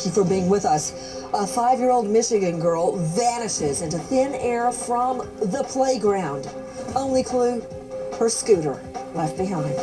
thank you for being with us. A 5-year-old Michigan girl vanishes into thin air from the playground. Only clue, her scooter left behind.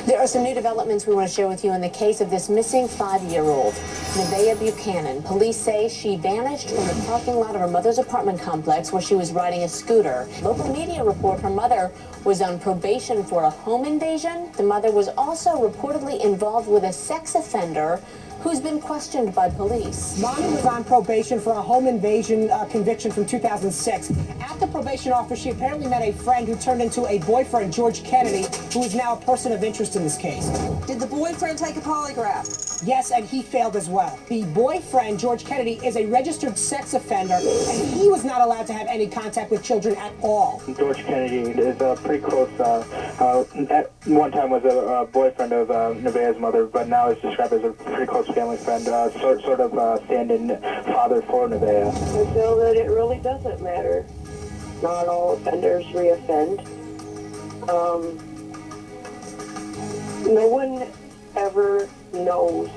There are some new developments we want to share with you in the case of this missing 5-year-old, Nevaeh Buchanan. Police say she vanished from the parking lot of her mother's apartment complex where she was riding a scooter. Local media report her mother was on probation for a home invasion. The mother was also reportedly involved with a sex offender who's been questioned by police. Mommy was on probation for a home invasion conviction from 2006. At the probation office, she apparently met a friend who turned into a boyfriend, George Kennedy, who is now a person of interest in this case. Did the boyfriend take a polygraph? Yes, and he failed as well. The boyfriend, George Kennedy, is a registered sex offender, and he was not allowed to have any contact with children at all. George Kennedy is pretty close. At one time was a boyfriend of Nevaeh's mother, but now is described as a pretty close family friend, sort of stand-in father for Nevaeh. I feel that it really doesn't matter. Not all offenders reoffend. No one ever knows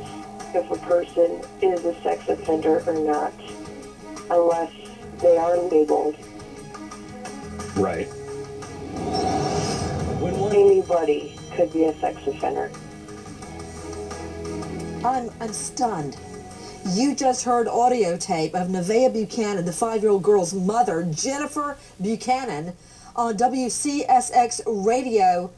if a person is a sex offender or not unless they are labeled. Right. Anybody could be a sex offender. I'm stunned. You just heard audio tape of Nevaeh Buchanan, the 5-year-old girl's mother, Jennifer Buchanan, on WCSX radio,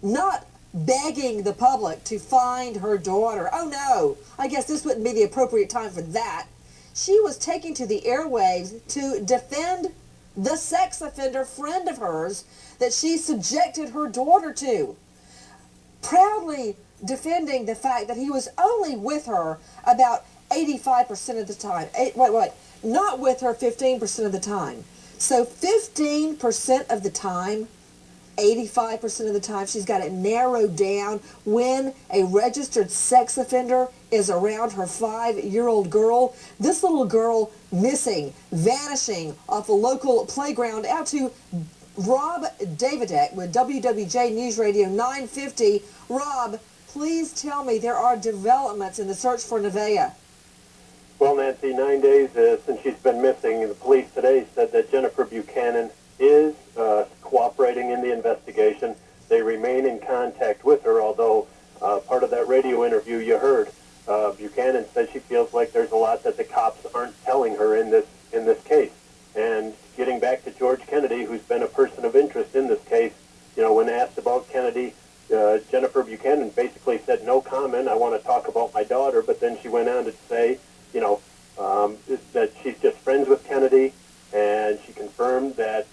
not begging the public to find her daughter. Oh no, I guess this wouldn't be the appropriate time for that. She was taking to the airwaves to defend the sex offender friend of hers that she subjected her daughter to, proudly defending the fact that he was only with her about 85% of the time. Not with her 15% of the time. So 15% of the time, 85% of the time, she's got it narrowed down when a registered sex offender is around her 5-year-old girl. This little girl missing, vanishing off a local playground. Out to Rob Davidek with WWJ News Radio 950. Rob, please tell me there are developments in the search for Nevaeh. Well, Nancy, 9 days since she's been missing, the police today said that Jennifer Buchanan is cooperating in the investigation. They remain in contact with her, although part of that radio interview you heard, Buchanan said she feels like there's a lot that the cops aren't telling her in this case. And getting back to George Kennedy, who's been a person of interest in this case, you know, when asked about Kennedy, Jennifer Buchanan basically said, no comment, I want to talk about my daughter, but then she went on to say, you know, that she's just friends with Kennedy, and she confirmed that,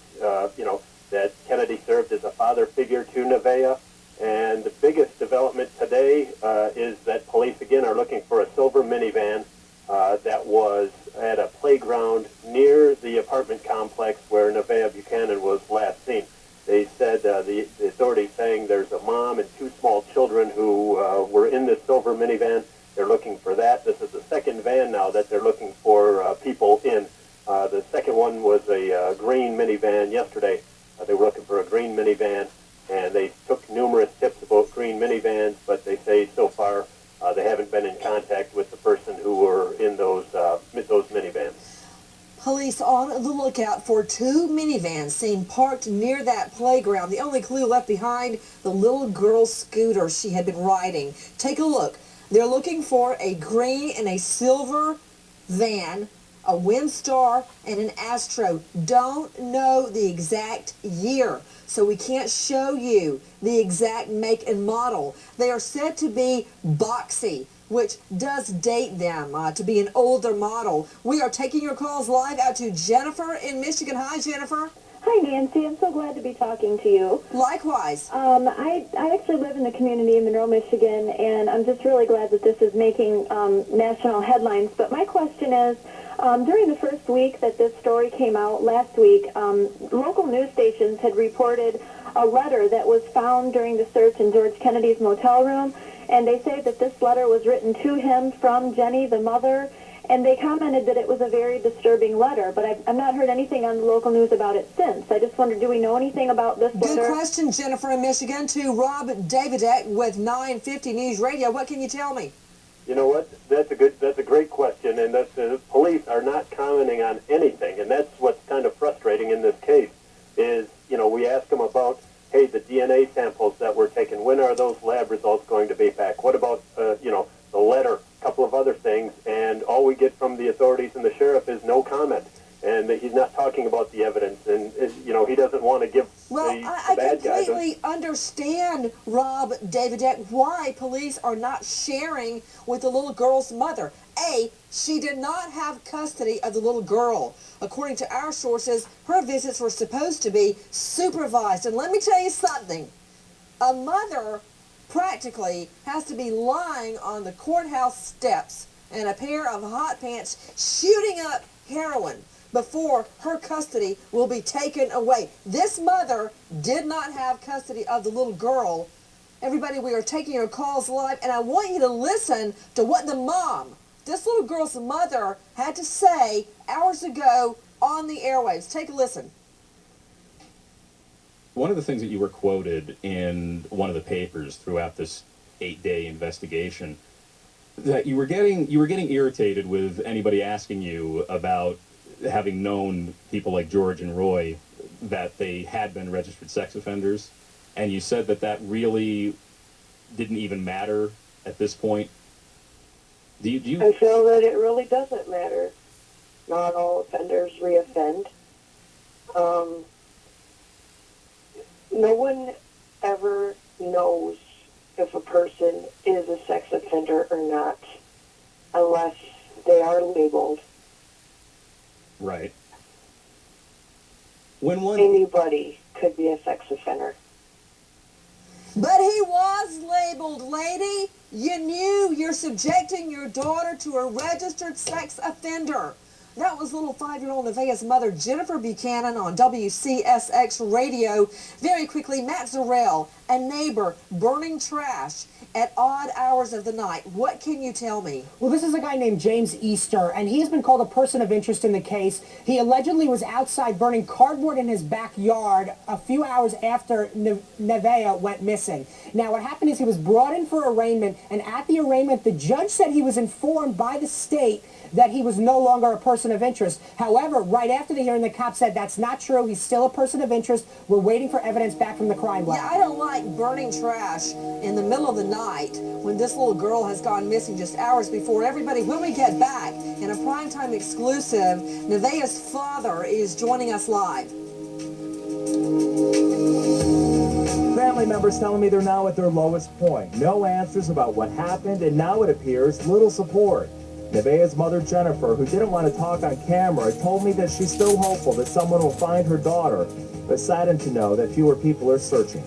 you know, that Kennedy served as a father figure to Nevaeh. And the biggest development today is that police, again, are looking for a silver minivan that was at a playground near the apartment complex where Nevaeh Buchanan was last seen. They said, the authorities saying there's a mom and 2 small children who were in this silver minivan. They're looking for that. This is the second van now that they're looking for people in. The second one was a green minivan yesterday. They were looking for a green minivan, and they took numerous tips about green minivans, but they say so far they haven't been in contact with the person who were in those minivans. Police on the lookout for 2 minivans seen parked near that playground. The only clue left behind, the little girl's scooter she had been riding. Take a look. They're looking for a green and a silver van, a Windstar, and an Astro. Don't know the exact year, so we can't show you the exact make and model. They are said to be boxy, which does date them to be an older model. We are taking your calls live out to Jennifer in Michigan. Hi, Jennifer. Hi, Nancy. I'm so glad to be talking to you. Likewise. I actually live in the community in Monroe, Michigan, and I'm just really glad that this is making national headlines. But my question is, during the first week that this story came out last week, local news stations had reported a letter that was found during the search in George Kennedy's motel room, and they say that this letter was written to him from Jenny, the mother, and they commented that it was a very disturbing letter, but I've not heard anything on the local news about it since. I just wondered, do we know anything about this letter? Good question, Jennifer in Michigan. To Rob Davidek with 950 News Radio. What can you tell me? You know what? That's a great question, and the police are not commenting on anything, and that's what's kind of frustrating in this case. Is we ask them about, hey, the DNA samples that were taken. When are those lab results going to be back? What about the letter? A couple of other things, and all we get from the authorities and the sheriff is no comment, and that he's not talking about the evidence, and he doesn't want to give I bad guys. completely understand, Rob Davidek, why police are not sharing with the little girl's mother. A, she did not have custody of the little girl. According to our sources, her visits were supposed to be supervised. And let me tell you something. A mother practically has to be lying on the courthouse steps in a pair of hot pants shooting up heroin before her custody will be taken away. This mother did not have custody of the little girl. Everybody, we are taking your calls live, and I want you to listen to what the mom, this little girl's mother, had to say hours ago on the airwaves. Take a listen. One of the things that you were quoted in one of the papers throughout this 8-day investigation, that you were getting irritated with anybody asking you about having known people like George and Roy, that they had been registered sex offenders, and you said that really didn't even matter at this point. Do you I feel that it really doesn't matter. Not all offenders reoffend. No one ever knows if a person is a sex offender or not unless they are labeled. Right. Anybody could be a sex offender. But he was labeled, lady. You knew you're subjecting your daughter to a registered sex offender. That was little 5-year-old Nevaeh's mother, Jennifer Buchanan, on WCSX radio. Very quickly, Matt Zarrell, a neighbor, burning trash at odd hours of the night. What can you tell me? Well, this is a guy named James Easter, and he has been called a person of interest in the case. He allegedly was outside burning cardboard in his backyard a few hours after Nevaeh went missing. Now, what happened is he was brought in for arraignment, and at the arraignment, the judge said he was informed by the state that he was no longer a person of interest. However, right after the hearing, the cop said that's not true. He's still a person of interest. We're waiting for evidence back from the crime lab. Yeah, I don't like burning trash in the middle of the night when this little girl has gone missing just hours before. Everybody, when we get back in a primetime exclusive, Nevaeh's father is joining us live. Family members telling me they're now at their lowest point. No answers about what happened, and now it appears little support. Nevaeh's mother, Jennifer, who didn't want to talk on camera, told me that she's still hopeful that someone will find her daughter, but saddened to know that fewer people are searching.